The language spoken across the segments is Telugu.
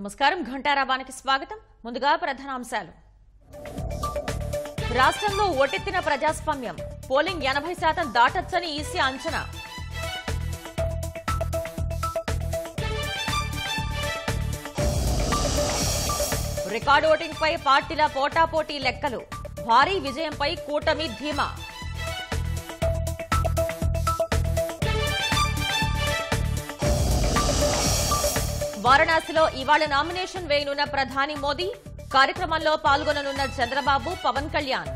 నమస్కారం ఘంటారాబానికి స్వాగతం. ముందుగా ప్రధానాంశాలు. రాష్ట్రంలో ఒటెత్తిన ప్రజాస్వామ్యం, పోలింగ్ 80% దాటొచ్చని ఈసీ అంచనా. రికార్డు ఓటింగ్ పై పార్టీల పోటాపోటీ లెక్కలు, భారీ విజయంపై కూటమి ధీమా. వారణాసిలో ఇవాళ నామినేషన్ వేయనున్న ప్రధాని మోదీ, కార్యక్రమంలో పాల్గొననున్న చంద్రబాబు, పవన్ కళ్యాణ్.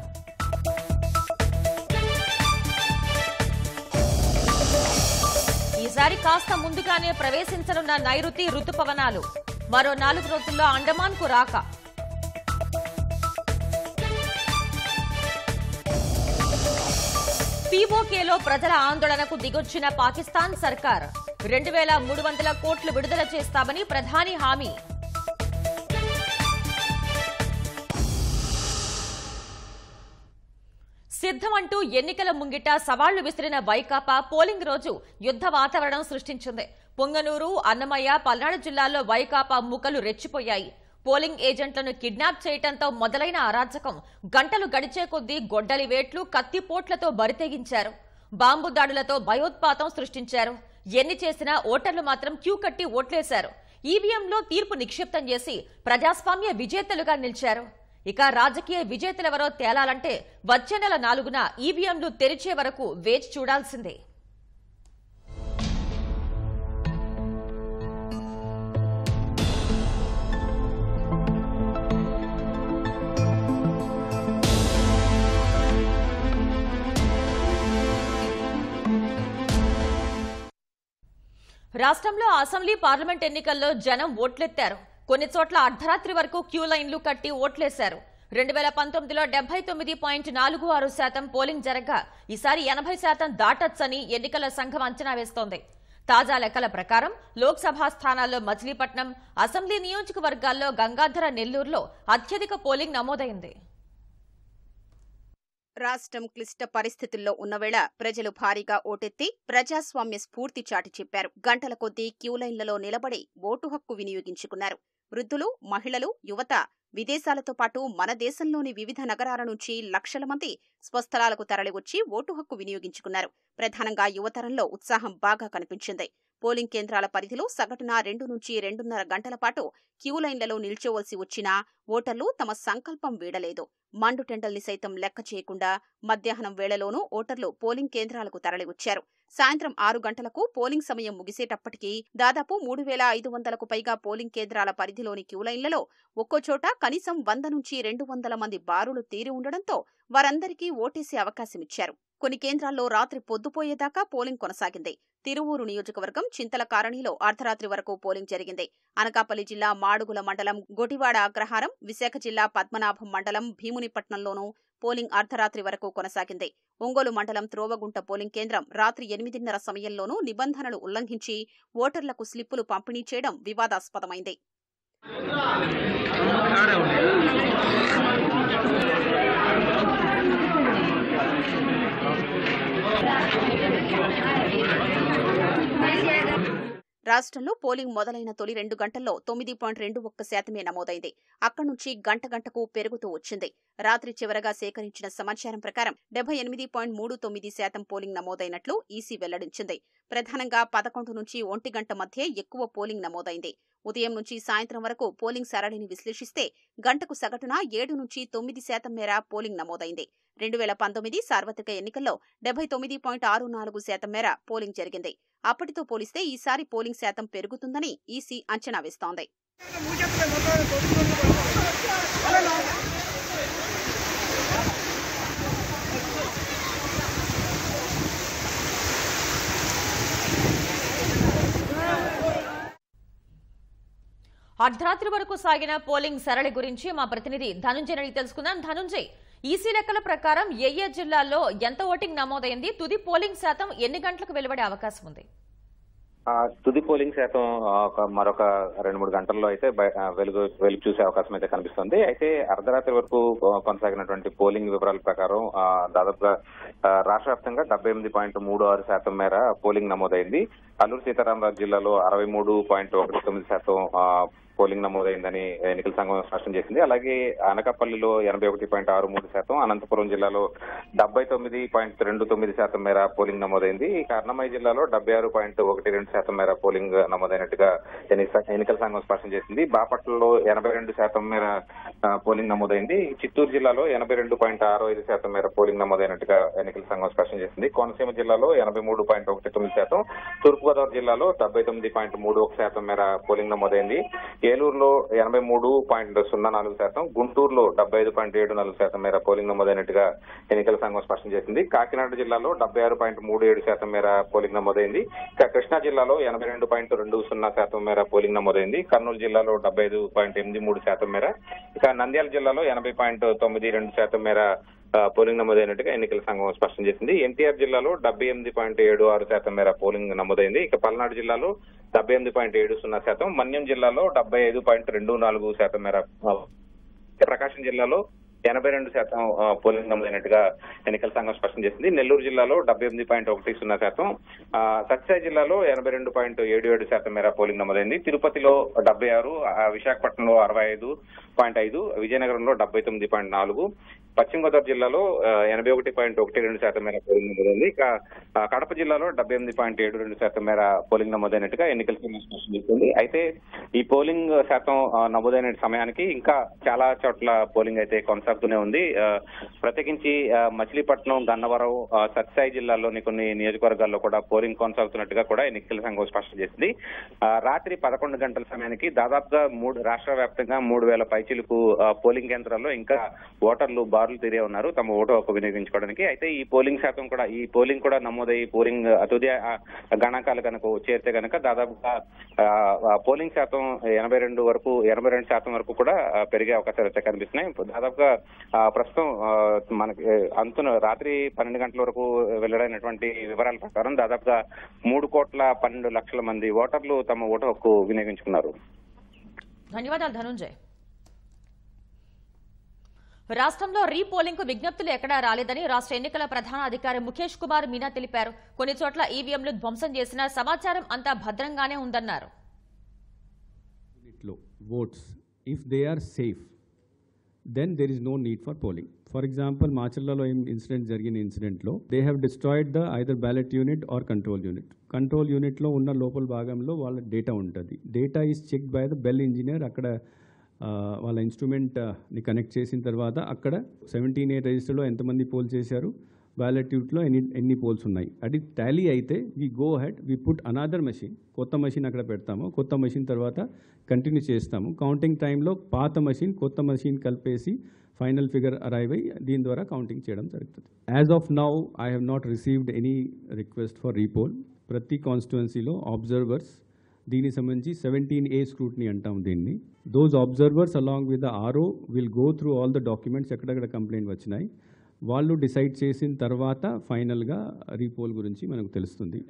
ఈసారి కాస్త ముందుగానే ప్రవేశించనున్న నైరుతి రుతుపవనాలు, మరో 4 రోజుల్లో అండమాన్కు రాక. పీఓకేలో ప్రజల ఆందోళనకు దిగొచ్చిన పాకిస్తాన్ సర్కార్ 2300 కోట్లు విడుదల చేస్తామని ప్రధాని హామీ. సిద్ధమంటూ ఎన్నికల ముంగిట సవాళ్లు విసిరిన వైకాపా పోలింగ్ రోజు యుద్ధ వాతావరణం సృష్టించింది. పొంగనూరు, అన్నమయ్య, పల్నాడు జిల్లాల్లో వైకాపా ముఖలు రెచ్చిపోయాయి. పోలింగ్ ఏజెంట్లను కిడ్నాప్ చేయడంతో మొదలైన అరాచకం గంటలు గడిచే కొద్దీ గొడ్డలి వేట్లు, కత్తిపోట్లతో బరితెగించారు. బాంబు దాడులతో భయోత్పాతం సృష్టించారు. ఎన్ని చేసినా ఓటర్లు మాత్రం క్యూ కట్టి ఓట్లేశారు. ఈవీఎంలో తీర్పు నిక్షిప్తం చేసి ప్రజాస్వామ్య విజేతలుగా నిలిచారు. ఇక రాజకీయ విజేతలెవరో తేలాలంటే వచ్చే నెల 4న ఈవీఎంలు తెరిచే వరకు వేచి చూడాల్సిందే. రాష్ట్రంలో అసెంబ్లీ, పార్లమెంట్ ఎన్నికల్లో జనం ఓట్లెత్తారు. కొన్ని చోట్ల అర్ధరాత్రి వరకు క్యూ లైన్లు కట్టి ఓట్లేశారు. 2019లో 79.46% పోలింగ్ జరగగా ఈసారి 80% దాటొచ్చని ఎన్నికల సంఘం అంచనా వేస్తోంది. తాజా లెక్కల ప్రకారం లోక్సభ స్థానాల్లో మచిలీపట్నం, అసెంబ్లీ నియోజకవర్గాల్లో గంగాధర, నెల్లూరులో అత్యధిక పోలింగ్ నమోదైంది. రాష్ట్రం క్లిష్ట పరిస్థితుల్లో ఉన్నవేళ ప్రజలు భారీగా ఓటెత్తి ప్రజాస్వామ్య స్ఫూర్తి చాటి చెప్పారు. గంటల కొద్దీ క్యూలైన్లలో నిలబడి ఓటు హక్కు వినియోగించుకున్నారు. వృద్ధులు, మహిళలు, యువత, విదేశాలతో పాటు మన దేశంలోని వివిధ నగరాల నుంచి లక్షల మంది స్వస్థలాలకు తరలివచ్చి ఓటు హక్కు వినియోగించుకున్నారు. ప్రధానంగా యువతరంలో ఉత్సాహం బాగా కనిపించింది. పోలింగ్ కేంద్రాల పరిధిలో సగటున 2 నుంచి 2.5 గంటల పాటు క్యూలైన్లలో నిల్చోవలసి వచ్చినా ఓటర్లు తమ సంకల్పం వీడలేదు. మండుటెండల్ని సైతం లెక్క చేయకుండా మధ్యాహ్నం వేళలోనూ ఓటర్లు పోలింగ్ కేంద్రాలకు తరలివచ్చారు. సాయంత్రం 6 గంటలకు పోలింగ్ సమయం ముగిసేటప్పటికీ దాదాపు 3500కు పైగా పోలింగ్ కేంద్రాల పరిధిలోని క్యూలైన్లలో ఒక్కోచోట కనీసం 100 నుంచి 200 మంది బారులు తీరి ఉండడంతో వారందరికీ ఓటేసే అవకాశమిచ్చారు. కొన్ని కేంద్రాల్లో రాత్రి పొద్దుపోయేదాకా పోలింగ్ కొనసాగింది. తిరువూరు నియోజకవర్గం చింతల కాలనీలో అర్ధరాత్రి వరకు పోలింగ్ జరిగింది. అనకాపల్లి జిల్లా మాడుగుల మండలం గొటివాడ అగ్రహారం, విశాఖ జిల్లా పద్మనాభం మండలం భీమునిపట్నంలోనూ పోలింగ్ అర్ధరాత్రి వరకు కొనసాగింది. ఒంగోలు మండలం త్రోవగుంట పోలింగ్ కేంద్రం రాత్రి 8:30 సమయంలోనూ నిబంధనలు ఉల్లంఘించి ఓటర్లకు స్లిప్పులు పంపిణీ చేయడం వివాదాస్పదమైంది. రాష్ట్రంలో పోలింగ్ మొదలైన తొలి 2 గంటల్లో 9.21% నమోదైంది. అక్కడి నుంచి గంటకు పెరుగుతూ వచ్చింది. రాత్రి చివరగా సేకరించిన సమాచారం ప్రకారం 78.39% పోలింగ్ నమోదైనట్లు ఈసీ వెల్లడించింది. ప్రధానంగా 11 నుంచి 1 గంట మధ్య ఎక్కువ పోలింగ్ నమోదైంది. ఉదయం నుంచి సాయంత్రం వరకు పోలింగ్ సరళిని విశ్లేషిస్తే గంటకు సగటున 7 నుంచి 9% మేర పోలింగ్ నమోదైంది. 2019 సార్వత్రిక ఎన్నికల్లో 79.64% మేర పోలింగ్ జరిగింది. అప్పటితో పోలిస్తే ఈసారి పోలింగ్ శాతం పెరుగుతుందని ఈసీ అంచనా వేస్తోంది. అర్ధరాత్రి వరకు సాగిన పోలింగ్ సరళి గురించి మా ప్రతినిధి ధనుంజయ్ అడిగి తెలుసుకుందాం. ధనుంజయ్, ఈసీ లెక్కల ప్రకారం ఏ జిల్లాల్లో ఎంత ఓటింగ్ నమోదైంది? తుది పోలింగ్ శాతం ఎన్ని గంటలకు వెలువడే అవకాశం ఉంది? తుది పోలింగ్ శాతం మరొక 2-3 గంటల్లో అయితే వెలుగు చూసే అవకాశం అయితే కనిపిస్తుంది. అయితే అర్ధరాత్రి వరకు కొనసాగినటువంటి పోలింగ్ వివరాల ప్రకారం దాదాపుగా రాష్ట్ర వ్యాప్తంగా 78.36% మేర పోలింగ్ నమోదైంది. అల్లూరు సీతారామరాజు జిల్లాలో 63.19% పోలింగ్ నమోదైందని ఎన్నికల సంఘం స్పష్టం చేసింది. అలాగే అనకాపల్లిలో 81.63%, అనంతపురం జిల్లాలో 79.29% మేర పోలింగ్ నమోదైంది. ఇక అన్నమయ్య జిల్లాలో 76.12% మేర పోలింగ్ నమోదైనట్టుగా ఎన్నికల సంఘం స్పష్టం చేసింది. బాపట్లలో 82% మేర పోలింగ్ నమోదైంది. చిత్తూరు జిల్లాలో 82.65% మేర పోలింగ్ నమోదైనట్టుగా ఎన్నికల సంఘం స్పష్టం చేసింది. కోనసీమ జిల్లాలో 83.19%, తూర్పుగోదావరి జిల్లాలో 79.31% మేర పోలింగ్ నమోదైంది. ఏలూరులో 83.04%, గుంటూరులో 75.74% మేర పోలింగ్ నమోదైనట్టుగా ఎన్నికల సంఘం స్పష్టం చేసింది. కాకినాడ జిల్లాలో 76.37% మేర పోలింగ్ నమోదైంది. ఇక కృష్ణా జిల్లాలో 82.20% మేర పోలింగ్ నమోదైంది. కర్నూలు జిల్లాలో 75.83% మేర, ఇక నంద్యాల జిల్లాలో 80.92% మేర పోలింగ్ నమోదైనట్టుగా ఎన్నికల సంఘం స్పష్టం చేసింది. ఎన్టీఆర్ జిల్లాలో 78.76% మేర పోలింగ్ నమోదైంది. ఇక పల్నాడు జిల్లాలో 78.70%, మన్యం జిల్లాలో 75.24% మేర, ప్రకాశం జిల్లాలో 82% పోలింగ్ నమోదైనట్టుగా ఎన్నికల సంఘం స్పష్టం చేసింది. నెల్లూరు జిల్లాలో 78.10%, సత్యసాయి జిల్లాలో 82.77% మేర పోలింగ్ నమోదైంది. తిరుపతిలో 76, విశాఖపట్నంలో 65.5, విజయనగరంలో 79.4, పశ్చిమ గోదావరి జిల్లాలో 81.12% మేర పోలింగ్ నమోదైంది. ఇక కడప జిల్లాలో 78.72% మేర పోలింగ్ నమోదైనట్టుగా ఎన్నికల సంఘం స్పష్టం చేస్తుంది. అయితే ఈ పోలింగ్ శాతం నమోదైన సమయానికి ఇంకా చాలా చోట్ల పోలింగ్ అయితే కొనసాగుతూనే ఉంది. ప్రత్యేకించి మచిలీపట్నం, గన్నవరం, సత్యసాయి జిల్లాలోని కొన్ని నియోజకవర్గాల్లో కూడా పోలింగ్ కొనసాగుతున్నట్టుగా కూడా ఎన్నికల సంఘం స్పష్టం చేసింది. రాత్రి 11 గంటల సమయానికి దాదాపుగా రాష్ట్ర వ్యాప్తంగా 3,000 పైచిలకు పోలింగ్ కేంద్రాల్లో ఇంకా ఓటర్లు బారులు తీరే ఉన్నారు తమ ఓటు హక్కు వినియోగించుకోవడానికి. అయితే ఈ పోలింగ్ కూడా నమోదై పోలింగ్ తుది గణాంకాలు కనుక చేరితే కనుక దాదాపుగా పోలింగ్ శాతం 82% వరకు కూడా పెరిగే అవకాశాలు అయితే కనిపిస్తున్నాయి. దాదాపుగా ప్రస్తుతం మనకి రాత్రి 12 గంటల వరకు వెల్లడైనటువంటి వివరాల ప్రకారం దాదాపుగా 3,12,00,000 మంది ఓటర్లు తమ ఓటు హక్కు వినియోగించుకున్నారు. ధన్యవాదాలు ధనుంజయ్. రాష్ట్రంలో రీపోలింగ్ కు విజ్ఞప్తులు ఎక్కడా రాలేదని రాష్ట్ర ఎన్నికల ప్రధాన అధికారి ముఖేష్ కుమార్ మీనా తెలిపారు. కొన్ని చోట్ల ఈవీఎంలు ధ్వంసం చేసిన సమాచారం అంతా భద్రంగానే ఉందన్నారు. votes, if they are safe, then there is no need for polling. For example, Machallalo incident lo they have destroyed the either ballot unit or control unit. Control unit lo unna lopal bhagamlo walla data untadi. Data is checked by the bell engineer. Akkada వాళ్ళ ఇన్స్ట్రుమెంట్ ని కనెక్ట్ చేసిన తర్వాత అక్కడ 17A రిజిస్టర్లో ఎంతమంది పోల్ చేశారు, బ్యాలెట్ యూట్లో ఎన్ని పోల్స్ ఉన్నాయి, అది టాలీ అయితే we go ahead we put another machine, కొత్త మెషిన్ అక్కడ పెడతాము. కొత్త మెషిన్ తర్వాత కంటిన్యూ చేస్తాము. కౌంటింగ్ టైంలో పాత మెషిన్ కొత్త మెషిన్ కలిపేసి ఫైనల్ ఫిగర్ అరైవ్ అయ్యి దీని ద్వారా కౌంటింగ్ చేయడం జరుగుతుంది. As of now I have not received any request for repoll. ప్రతి కాన్స్టిట్యుయెన్సీలో ఆబ్జర్వర్స్ దీనికి సంబంధించి 17A స్క్రూటినీ అంటాం దీన్ని. Those observers along with the RO will go through all the documents ఎక్కడెక్కడ కంప్లైంట్ వచ్చినాయి, వాళ్ళు డిసైడ్ చేసిన తర్వాత ఫైనల్గా రీపోల్ గురించి మనకు తెలుస్తుంది.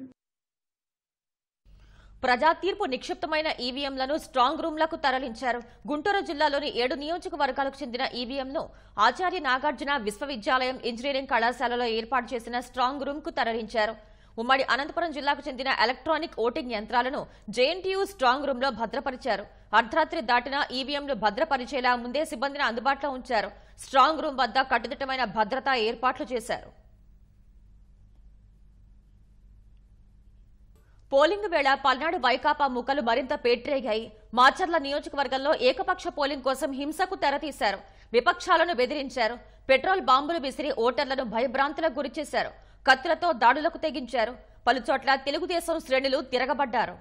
ప్రజా తీర్పు నిక్షిప్తమైన ఈవీఎంలను స్ట్రాంగ్ రూమ్లకు తరలించారు. గుంటూరు జిల్లాలోని 7 నియోజకవర్గాలకు చెందిన ఈవీఎంను ఆచార్య నాగార్జున విశ్వవిద్యాలయం ఇంజనీరింగ్ కళాశాలలో ఏర్పాటు చేసిన స్ట్రాంగ్ రూమ్ కు తరలించారు. ఉమ్మడి అనంతపురం జిల్లాకు చెందిన ఎలక్ట్రానిక్ ఓటింగ్ యంత్రాలను జేఎన్టీయూ స్ట్రాంగ్ రూమ్ లో భద్రపరిచారు. అర్ధరాత్రి దాటిన ఈవీఎంలు భద్రపరిచేలా ముందే సిబ్బందిని అందుబాటులో ఉంచారు. స్ట్రాంగ్ రూమ్ వద్ద కట్టుదిట్టమైన భద్రతా ఏర్పాట్లు చేశారు. పోలింగ్ వేళ పల్నాడు వైకాపా ముక్కలు మరింత పేట్రేగాయి. మాచర్ల నియోజకవర్గంలో ఏకపక్ష పోలింగ్ కోసం హింసకు తెరతీశారు. విపక్షాలను బెదిరించారు. పెట్రోల్ బాంబులు విసిరి ఓటర్లను భయభ్రాంతులకు గురిచేశారు. కత్తులతో దాడులకు తెగించారు. పలుచోట్ల తెలుగుదేశం శ్రేణులు తిరగబడ్డారు.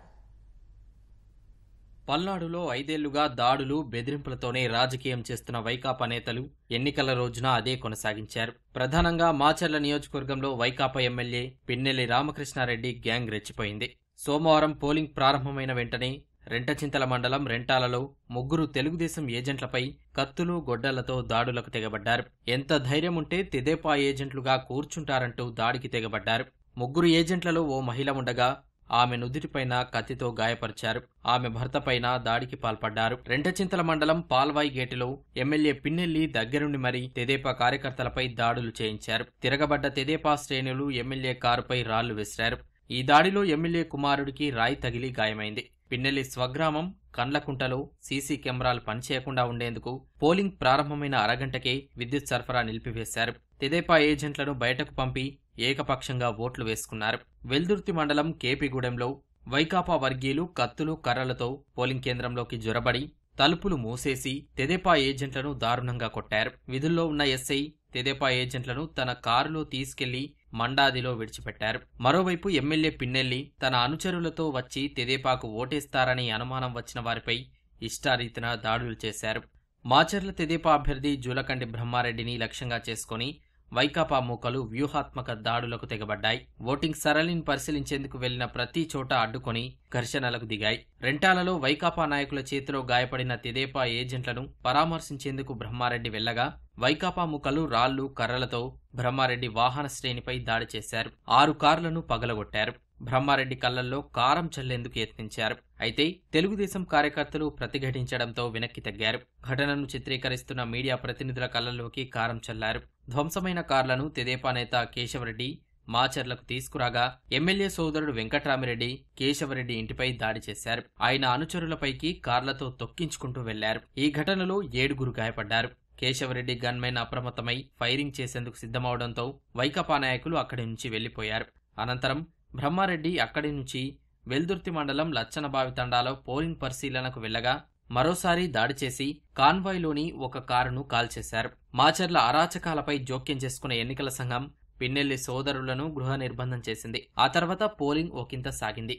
పల్నాడులో 5 ఏళ్లుగా దాడులు, బెదిరింపులతోనే రాజకీయం చేస్తున్న వైకాపా నేతలు ఎన్నికల రోజున అదే కొనసాగించారు. ప్రధానంగా మాచర్ల నియోజకవర్గంలో వైకాపా ఎమ్మెల్యే పిన్నెల్లి రామకృష్ణారెడ్డి గ్యాంగ్ రెచ్చిపోయింది. సోమవారం పోలింగ్ ప్రారంభమైన వెంటనే రెంటచింతల మండలం రెంటాలలో 3 తెలుగుదేశం ఏజెంట్లపై కత్తులు, గొడ్డలతో దాడులకు తెగబడ్డారు. ఎంత ధైర్యముంటే తెదేపా ఏజెంట్లుగా కూర్చుంటారంటూ దాడికి తెగబడ్డారు. 3 ఏజెంట్లలో ఓ మహిళ ఉండగా ఆమె నుదిటిపైన కత్తితో గాయపరిచారు. ఆమె భర్తపైన దాడికి పాల్పడ్డారు. రెంటచింతల మండలం పాల్వాయి గేటులో ఎమ్మెల్యే పిన్నెల్లి దగ్గరుండి మరీ తెదేపా కార్యకర్తలపై దాడులు చేయించారు. తిరగబడ్డ తెదేపా శ్రేణులు ఎమ్మెల్యే కారుపై రాళ్లు విసిరారు. ఈ దాడిలో ఎమ్మెల్యే కుమారుడికి రాయి తగిలి గాయమైంది. పిన్నెల్లి స్వగ్రామం కండ్లకుంటలో సీసీ కెమెరాలు పనిచేయకుండా ఉండేందుకు పోలింగ్ ప్రారంభమైన అరగంటకే విద్యుత్ సరఫరా నిలిపివేశారు. తెదేపా ఏజెంట్లను బయటకు పంపి ఏకపక్షంగా ఓట్లు వేసుకున్నారు. వెల్దుర్తి మండలం కేపీగూడెంలో వైకాపా వర్గీయులు కత్తులు కర్రలతో పోలింగ్ కేంద్రంలోకి జొరబడి తలుపులు మూసేసి తెదేపా ఏజెంట్లను దారుణంగా కొట్టారు. విధుల్లో ఉన్న ఎస్ఐ తెదేపా ఏజెంట్లను తన కారులో తీసుకెళ్లి మండాదిలో విడిచిపెట్టారు. మరోవైపు ఎమ్మెల్యే పిన్నెల్లి తన అనుచరులతో వచ్చి తెదేపాకు ఓటేస్తారని అనుమానం వచ్చిన వారిపై ఇష్టారీతిన దాడులు చేశారు. మాచర్ల తెదేపా అభ్యర్థి జూలకంటి బ్రహ్మారెడ్డిని లక్ష్యంగా చేసుకుని వైకాపా మూకలు వ్యూహాత్మక దాడులకు తెగబడ్డాయి. ఓటింగ్ సరళిని పరిశీలించేందుకు వెళ్లిన ప్రతి చోట అడ్డుకొని ఘర్షణలకు దిగాయి. రెంటాలలో వైకాపా నాయకుల చేతిలో గాయపడిన తెదేపా ఏజెంట్లను పరామర్శించేందుకు బ్రహ్మారెడ్డి వెళ్లగా వైకాపా మూకలు రాళ్లు కర్రలతో బ్రహ్మారెడ్డి వాహన శ్రేణిపై దాడి చేశారు. 6 కార్లను పగలగొట్టారు. బ్రహ్మారెడ్డి కళ్లల్లో కారం చల్లేందుకు యత్నించారు. అయితే తెలుగుదేశం కార్యకర్తలు ప్రతిఘటించడంతో వెనక్కి తగ్గారు. ఘటనను చిత్రీకరిస్తున్న మీడియా ప్రతినిధుల కళ్లల్లోకి కారం చల్లారు. ధ్వంసమైన కార్లను తెదేపా నేత కేశవరెడ్డి మాచర్లకు తీసుకురాగా ఎమ్మెల్యే సోదరుడు వెంకట్రామిరెడ్డి కేశవరెడ్డి ఇంటిపై దాడి చేశారు. ఆయన అనుచరులపైకి కార్లతో తొక్కించుకుంటూ వెళ్లారు. ఈ ఘటనలో 7 గాయపడ్డారు. కేశవరెడ్డి గన్మెన్ అప్రమత్తమై ఫైరింగ్ చేసేందుకు సిద్ధమవడంతో వైకాపా నాయకులు అక్కడి నుంచి వెళ్లిపోయారు. అనంతరం బ్రహ్మారెడ్డి అక్కడి నుంచి వెల్దుర్తి మండలం లచ్చనబావి తండాలో పోలింగ్ పరిశీలనకు వెళ్లగా మరోసారి దాడి చేసి కాన్వాయ్లోని ఒక కారును కాల్చేశారు. మాచర్ల అరాచకాలపై జోక్యం చేసుకున్న ఎన్నికల సంఘం పిన్నెల్లి సోదరులను గృహ నిర్బంధం చేసింది. ఆ తర్వాత పోలింగ్ ఒకంత సాగింది.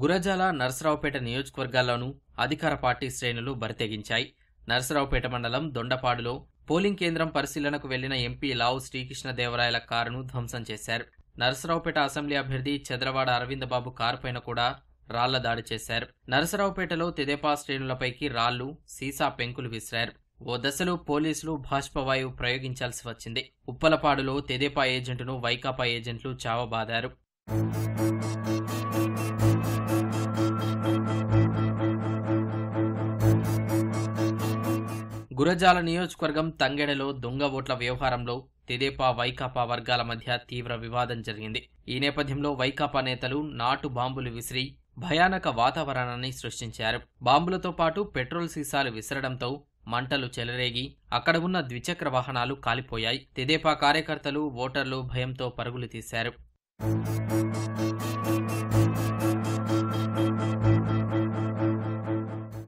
గురజాల నర్సరావుపేట నియోజకవర్గాల్లోనూ అధికార పార్టీ శ్రేణులు బరితెగించాయి. నర్సరావుపేట మండలం దొండపాడులో పోలింగ్ కేంద్రం పరిశీలనకు వెళ్లిన ఎంపీ లావు శ్రీకృష్ణదేవరాయల కారును ధ్వంసం చేశారు. నర్సరావుపేట అసెంబ్లీ అభ్యర్థి చంద్రవాడ అరవిందబాబు కారుపైన కూడా రాళ్ల దాడి చేశారు. నర్సరావుపేటలో తెదేపా శ్రేణులపైకి రాళ్లు సీసా పెంకులు విసిరారు. ఓ దశలో పోలీసులు బాష్పవాయువు ప్రయోగించాల్సి వచ్చింది. ఉప్పలపాడులో తెదేపా ఏజెంటును వైకాపా ఏజెంట్లు చావబాదారు. గురజాల నియోజకవర్గం తంగెడలో దొంగ ఓట్ల వ్యవహారంలో తెదేపా వైకాపా వర్గాల మధ్య తీవ్ర వివాదం జరిగింది. ఈ నేపథ్యంలో వైకాపా నేతలు నాటు బాంబులు విసిరి భయానక వాతావరణాన్ని సృష్టించారు. బాంబులతో పాటు పెట్రోల్ సీసాలు విసరడంతో మంటలు చెలరేగి అక్కడ ఉన్న ద్విచక్ర వాహనాలు కాలిపోయాయి. తెదేపా కార్యకర్తలు ఓటర్లు భయంతో పరుగులు తీశారు.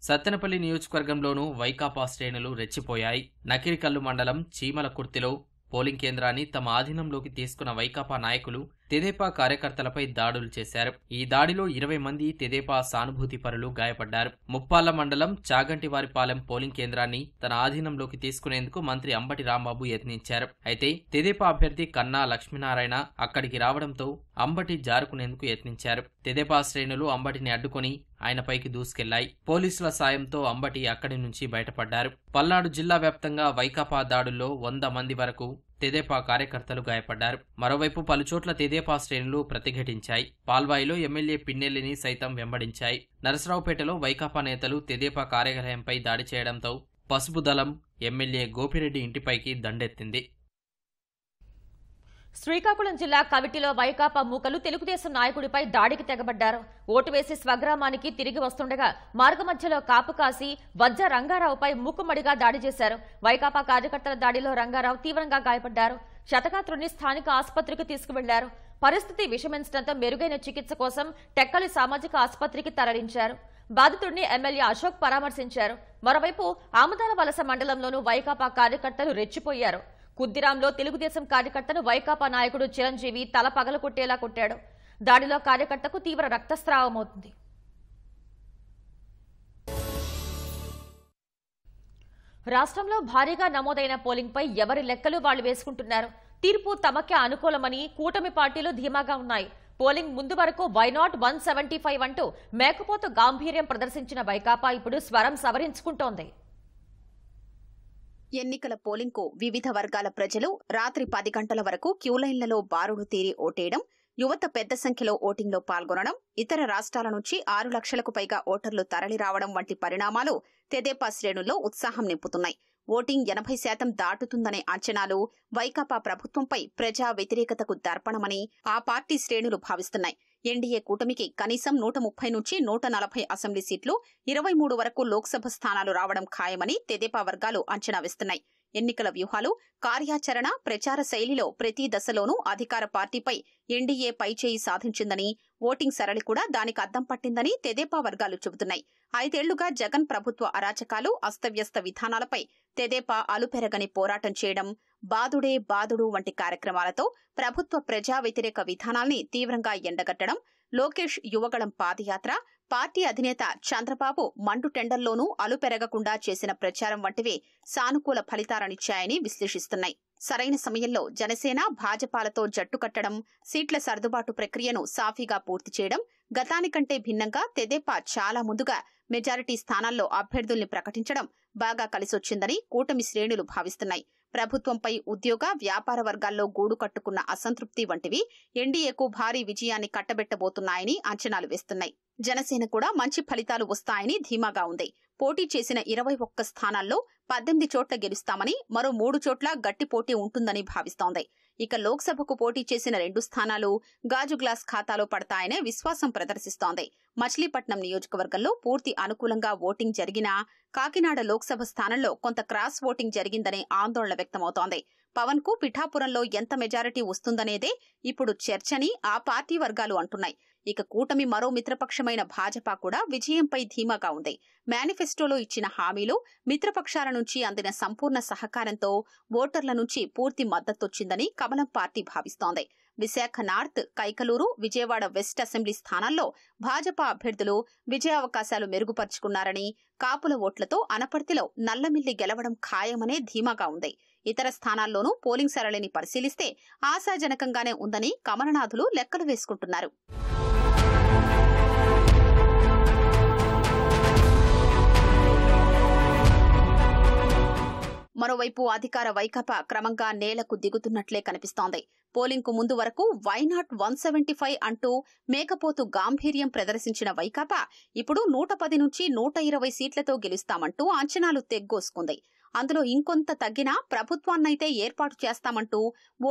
సత్తెనపల్లి నియోజకవర్గంలోనూ వైకాపా శ్రేణులు రెచ్చిపోయాయి. నకిరికల్లు మండలం చీమలకుర్తిలో పోలింగ్ కేంద్రాన్ని తమ ఆధీనంలోకి తీసుకున్న వైకాపా నాయకులు తెదేపా కార్యకర్తలపై దాడులు చేశారు. ఈ దాడిలో 20 మంది తెదేపా సానుభూతి పరులు గాయపడ్డారు. ముప్పాళ్ల మండలం చాగంటివారిపాలెం పోలింగ్ కేంద్రాన్ని తన ఆధీనంలోకి తీసుకునేందుకు మంత్రి అంబటి రాంబాబు యత్నించారు. అయితే తెదేపా అభ్యర్థి కన్నా లక్ష్మీనారాయణ అక్కడికి రావడంతో అంబటి జారుకునేందుకు యత్నించారు. తెదేపా శ్రేణులు అంబటిని అడ్డుకొని ఆయనపైకి దూసుకెళ్లాయి. పోలీసుల సాయంతో అంబటి అక్కడి నుంచి బయటపడ్డారు. పల్నాడు జిల్లా వ్యాప్తంగా వైకాపా దాడుల్లో 100 మంది వరకు తెదేపా కార్యకర్తలు గాయపడ్డారు. మరోవైపు పలుచోట్ల తెదేపా శ్రేణులు ప్రతిఘటించాయి. పాల్వాయిలో ఎమ్మెల్యే పిన్నెల్లిని సైతం వెంబడించాయి. నరసరావుపేటలో వైకాపా నేతలు తెదేపా కార్యాలయంపై దాడి చేయడంతో పసుపు దళం ఎమ్మెల్యే గోపిరెడ్డి ఇంటిపైకి దండెత్తింది. శ్రీకాకుళం జిల్లా కవిటిలో వైకాపా మూకలు తెలుగుదేశం నాయకుడిపై దాడికి తెగబడ్డారు. ఓటు వేసి స్వగ్రామానికి తిరిగి వస్తుండగా మార్గమధ్యలో కాపు కాసి వజ్జ రంగారావుపై మూకుమ్మడిగా దాడి చేశారు. వైకాపా కార్యకర్తల దాడిలో రంగారావు తీవ్రంగా గాయపడ్డారు. శతకాత్రుని స్థానిక ఆసుపత్రికి తీసుకువెళ్లారు. పరిస్థితి విషమించడంతో మెరుగైన చికిత్స కోసం టెక్కలి సామాజిక ఆసుపత్రికి తరలించారు. బాధితుడిని ఎమ్మెల్యే అశోక్ పరామర్శించారు. మరోవైపు ఆముదాల వలస మండలంలోనూ వైకాపా కార్యకర్తలు రెచ్చిపోయారు. కుద్దిరాంలో తెలుగుదేశం కార్యకర్తను వైకాపా నాయకుడు చిరంజీవి తల పగలకొట్టేలా కొట్టాడు. దాడిలో కార్యకర్తకు తీవ్ర రక్తస్రావమవుతుంది. రాష్ట్రంలో భారీగా నమోదైన పోలింగ్పై ఎవరి లెక్కలు వాళ్లు వేసుకుంటున్నారు. తీర్పు తమకే అనుకూలమని కూటమి పార్టీలు ధీమాగా ఉన్నాయి. పోలింగ్ ముందు వరకు వైనాట్ 175 అంటూ మేకపోతు గాంభీర్యం ప్రదర్శించిన వైకాపా ఇప్పుడు స్వరం సవరించుకుంటోంది. ఎన్నికల పోలింగ్కు వివిధ వర్గాల ప్రజలు రాత్రి 10 గంటల వరకు క్యూలైన్లలో బారులు తీరి ఓటేయడం, యువత పెద్ద సంఖ్యలో ఓటింగ్లో పాల్గొనడం, ఇతర రాష్ట్రాల నుంచి 6 లక్షలకు పైగా ఓటర్లు తరలిరావడం వంటి పరిణామాలు తెదేపా శ్రేణుల్లో ఉత్సాహం నింపుతున్నాయి. ఓటింగ్ 80% దాటుతుందనే అంచనాలు వైకాపా ప్రభుత్వంపై ప్రజా వ్యతిరేకతకు దర్పణమని ఆ పార్టీ శ్రేణులు భావిస్తున్నాయి. ఎన్డీఏ కూటమికి కనీసం 130 నుంచి 140 అసెంబ్లీ సీట్లు, 23 వరకు లోక్సభ స్థానాలు రావడం ఖాయమని తెదేపా వర్గాలు అంచనా వేస్తున్నాయి. ఎన్నికల వ్యూహాలు, కార్యాచరణ, ప్రచార శైలిలో ప్రతి దశలోనూ అధికార పార్టీపై ఎన్డీఏ పైచేయి సాధించిందని, ఓటింగ్ సరళి కూడా దానికి అద్దం పట్టిందని తెదేపా వర్గాలు చెబుతున్నాయి. 5 ఏళ్లుగా జగన్ ప్రభుత్వ అరాచకాలు, అస్తవ్యస్త విధానాలపై తెదేపా అలుపెరగని పోరాటం చేయడం, బాదుడే బాదుడు వంటి కార్యక్రమాలతో ప్రభుత్వ ప్రజా వ్యతిరేక విధానాల్ని తీవ్రంగా ఎండగట్టడం, లోకేష్ యువగళం పాదయాత్ర, పార్టీ అధినేత చంద్రబాబు మండుటెండల్లోనూ అలుపెరగకుండా చేసిన ప్రచారం వంటివి సానుకూల ఫలితాలనిచ్చాయని విశ్లేషిస్తున్నాయి. సరైన సమయంలో జనసేన, భాజపాలతో జట్టు కట్టడం, సీట్ల సర్దుబాటు ప్రక్రియను సాఫీగా పూర్తి చేయడం, గతానికంటే భిన్నంగా తెదేపా చాలా ముందుగా మెజారిటీ స్థానాల్లో అభ్యర్థుల్ని ప్రకటించడం బాగా కలిసొచ్చిందని కూటమి శ్రేణులు భావిస్తున్నాయి. ప్రభుత్వంపై ఉద్యోగ, వ్యాపార వర్గాల్లో గూడు కట్టుకున్న అసంతృప్తి వంటివి ఎన్డీఏకు భారీ విజయాన్ని కట్టబెట్టబోతున్నాయని అంచనాలు వేస్తున్నాయి. జనసేన కూడా మంచి ఫలితాలు వస్తాయని ధీమాగా ఉంది. పోటీ చేసిన 21 స్థానాల్లో 18 చోట్ల గెలుస్తామని, మరో 3 చోట్ల గట్టి పోటీ ఉంటుందని భావిస్తోంది. ఇక లోక్సభకు పోటీ చేసిన 2 స్థానాలు గాజు గ్లాస్ ఖాతాలో పడతాయనే విశ్వాసం ప్రదర్శిస్తోంది. మచిలీపట్నం నియోజకవర్గంలో పూర్తి అనుకూలంగా ఓటింగ్ జరిగినా కాకినాడ లోక్సభ స్థానంలో కొంత క్రాస్ ఓటింగ్ జరిగిందనే ఆందోళన వ్యక్తమవుతోంది. పవన్ కు పిఠాపురంలో ఎంత మెజారిటీ వస్తుందనేదే ఇప్పుడు చర్చని ఆ పార్టీ వర్గాలు అంటున్నాయి. ఇక కూటమి మరో మిత్రపక్షమైన భాజపా కూడా విజయంపై ధీమాగా ఉంది. మేనిఫెస్టోలో ఇచ్చిన హామీలు, మిత్రపక్షాల నుంచి అందిన సంపూర్ణ సహకారంతో ఓటర్ల నుంచి పూర్తి మద్దతొచ్చిందని కమలం పార్టీ భావిస్తోంది. Visakha north, Kaikaluru, Vijayawada west assembly స్థానాల్లో భాజపా అభ్యర్థులు విజయావకాశాలు మెరుగుపరుచుకున్నారని, కాపుల ఓట్లతో అనపర్తిలో నల్లమిల్లి గెలవడం ఖాయమనే ధీమాగా ఉంది. ఇతర స్థానాల్లోనూ పోలింగ్ సరళిని పరిశీలిస్తే ఆశాజనకంగానే ఉందని కమలనాథులు లెక్కలు వేసుకుంటున్నారు. మరోవైపు అధికార వైకాపా క్రమంగా నేలకు దిగుతున్నట్లే కనిపిస్తోంది. పోలింగ్ కు ముందు వరకు వైనాట్ 175 అంటూ మేకపోతు గాంభీర్యం ప్రదర్శించిన వైకాపా ఇప్పుడు 110 నుంచి 120 సీట్లతో గెలుస్తామంటూ అంచనాలు తెగ్గోసుకుంది. అందులో ఇంకొంత తగ్గినా ప్రభుత్వాన్నైతే ఏర్పాటు చేస్తామంటూ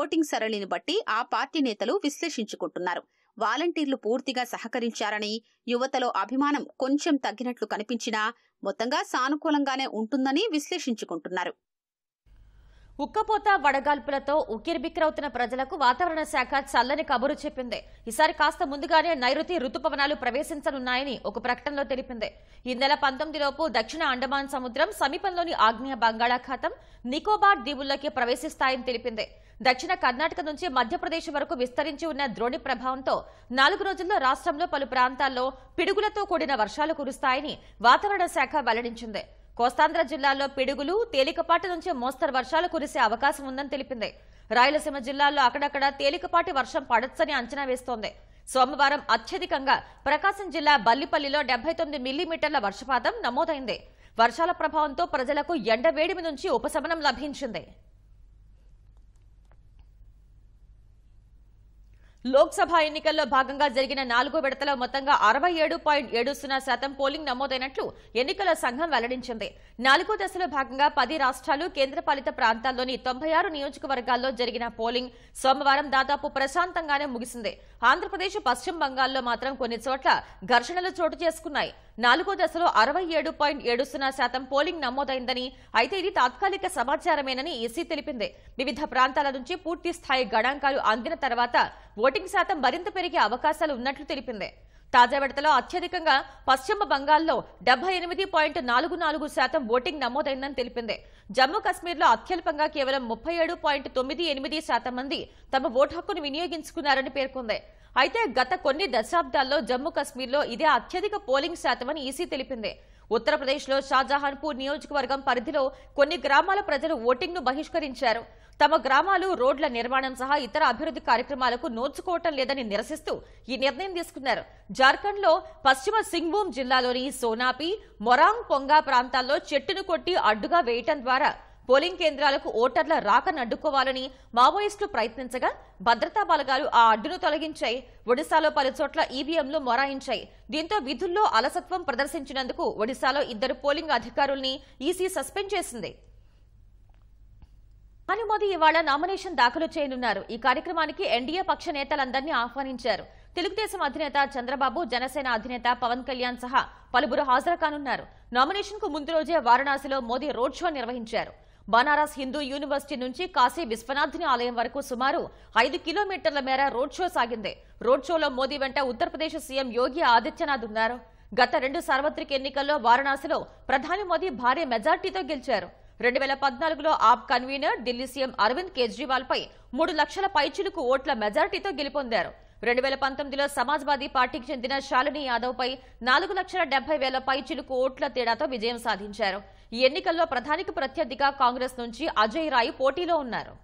ఓటింగ్ సరళిని బట్టి ఆ పార్టీ నేతలు విశ్లేషించుకుంటున్నారు. వాలంటీర్లు పూర్తిగా సహకరించారని, యువతలో అభిమానం కొంచెం తగ్గినట్లు కనిపించినా మొత్తంగా సానుకూలంగానే ఉంటుందని విశ్లేషించుకుంటున్నారు. ఉక్కపోత, వడగాల్పులతో ఉక్కిరిబిక్కిరవుతున్న ప్రజలకు వాతావరణ శాఖ చల్లని కబురు చెప్పింది. ఈసారి కాస్త ముందుగానే నైరుతి రుతుపవనాలు ప్రవేశించనున్నాయని ఒక ప్రకటనలో తెలిపింది. ఈ నెల 19 లోపు దక్షిణ అండమాన్ సముద్రం సమీపంలోని ఆగ్నేయ బంగాళాఖాతం, నికోబార్ దీవుల్లోకి ప్రవేశిస్తాయని తెలిపింది. దక్షిణ కర్ణాటక నుంచి మధ్యప్రదేశ్ వరకు విస్తరించి ఉన్న ద్రోణి ప్రభావంతో 4 రోజుల్లో రాష్ట్రంలో పలు ప్రాంతాల్లో పిడుగులతో కూడిన వర్షాలు కురుస్తాయని వాతావరణ శాఖ వెల్లడించింది. కోస్తాంధ్ర జిల్లాల్లో పిడుగులు, తేలికపాటి నుంచి మోస్తరు వర్షాలు కురిసే అవకాశం ఉందని తెలిపింది. రాయలసీమ జిల్లాల్లో అక్కడక్కడ తేలికపాటి వర్షం పడొచ్చని అంచనా వేస్తోంది. సోమవారం అత్యధికంగా ప్రకాశం జిల్లా బల్లిపల్లిలో 79 మిల్లీమీటర్ల వర్షపాతం నమోదైంది. వర్షాల ప్రభావంతో ప్రజలకు ఎండవేడిమి నుంచి ఉపశమనం లభించింది. లోక్సభ ఎన్నికల్లో భాగంగా జరిగిన 4వ విడతలో మొత్తంగా 67.70% పోలింగ్ నమోదైనట్లు ఎన్నికల సంఘం వెల్లడించింది. 4వ దశలో భాగంగా 10 రాష్ట్రాలు, కేంద్రపాలిత ప్రాంతాల్లోని 96 నియోజకవర్గాల్లో జరిగిన పోలింగ్ సోమవారం దాదాపు ప్రశాంతంగానే ముగిసింది. ఆంధ్రప్రదేశ్, పశ్చిమ బంగాల్లో మాత్రం కొన్ని చోట్ల ఘర్షణలు చోటు చేసుకున్నాయి. 4వ దశలో 67.70% పోలింగ్ నమోదైందని, అయితే ఇది తాత్కాలిక సమాచారమేనని ఈసీ తెలిపింది. వివిధ ప్రాంతాల నుంచి పూర్తి స్థాయి గణాంకాలు అందిన తర్వాత ఓటింగ్ శాతం మరింత పెరిగే అవకాశాలు ఉన్నట్లు తెలిపింది. తాజా విడతలో అత్యధికంగా పశ్చిమ బంగాల్లో 78.44% ఓటింగ్ నమోదైందని తెలిపింది. జమ్మూ కశ్మీర్లో అత్యల్పంగా కేవలం 37.98% మంది తమ ఓటు హక్కును వినియోగించుకున్నారని పేర్కొంది. అయితే గత కొన్ని దశాబ్దాల్లో జమ్మూ కశ్మీర్లో ఇదే అత్యధిక పోలింగ్ శాతమని ఈసీ తెలిపింది. ఉత్తరప్రదేశ్లో షాజహాన్పూర్ నియోజకవర్గం పరిధిలో కొన్ని గ్రామాల ప్రజలు ఓటింగ్ను బహిష్కరించారు. తమ గ్రామాలు, రోడ్ల నిర్మాణం సహా ఇతర అభివృద్ధి కార్యక్రమాలకు నోచుకోవటం లేదని నిరసిస్తూ ఈ నిర్ణయం తీసుకున్నారు. జార్ఖండ్లో పశ్చిమ సింగ్భూమ్ జిల్లాలోని సోనాపి, మొరాంగ్ పొంగా ప్రాంతాల్లో చెట్టును కొట్టి అడ్డుగా వేయటం ద్వారా పోలింగ్ కేంద్రాలకు ఓటర్ల రాకను అడ్డుకోవాలని మావోయిస్టులు ప్రయత్నించగా భద్రతా బలగాలు ఆ అడ్డును తొలగించాయి. ఒడిశాలో పలుచోట్ల ఈవీఎంలు మొరాయించాయి. దీంతో విధుల్లో అలసత్వం ప్రదర్శించినందుకు ఒడిశాలో 2 పోలింగ్ అధికారుల్ని ఈసీ సస్పెండ్ చేసింది. ప్రధాని మోదీ ఇవాళ నామినేషన్ దాఖలు చేయనున్నారు. ఈ కార్యక్రమానికి ఎన్డీఏ పక్ష నేతలందరినీ ఆహ్వానించారు. తెలుగుదేశం అధినేత చంద్రబాబు, జనసేన అధినేత పవన్ కళ్యాణ్ సహా పలువురు హాజరు కానున్నారు. నామినేషన్ కు ముందు రోజే వారణాసిలో మోదీ రోడ్ షో నిర్వహించారు. బనారస్ హిందూ యూనివర్సిటీ నుంచి కాశీ విశ్వనాథుని ఆలయం వరకు సుమారు 5 కిలోమీటర్ల మేర రోడ్ షో సాగింది. రోడ్ షోలో మోదీ వెంట ఉత్తరప్రదేశ్ సీఎం యోగి ఆదిత్యనాథ్ ఉన్నారు. గత 2 సార్వత్రిక ఎన్నికల్లో వారణాసిలో ప్రధాని మోదీ భారీ మెజార్టీతో గెలిచారు. 2014లో ఆప్ కన్వీనర్ ఢిల్లీ సీఎం అరవింద్ కేజ్రీవాల్ పై 3 లక్షల పైచిలుకు ఓట్ల మెజార్టీతో గెలుపొందారు. 2019లో సమాజ్వాదీ పార్టీకి చెందిన శాలిని యాదవ్ పై 4,70,000 పైచిలుకు ఓట్ల తేడాతో విజయం సాధించారు. ఈ ఎన్నికల్లో ప్రధానికి ప్రత్యర్థిగా కాంగ్రెస్ నుంచి అజయ్ రాయ్ పోటీలో ఉన్నారు.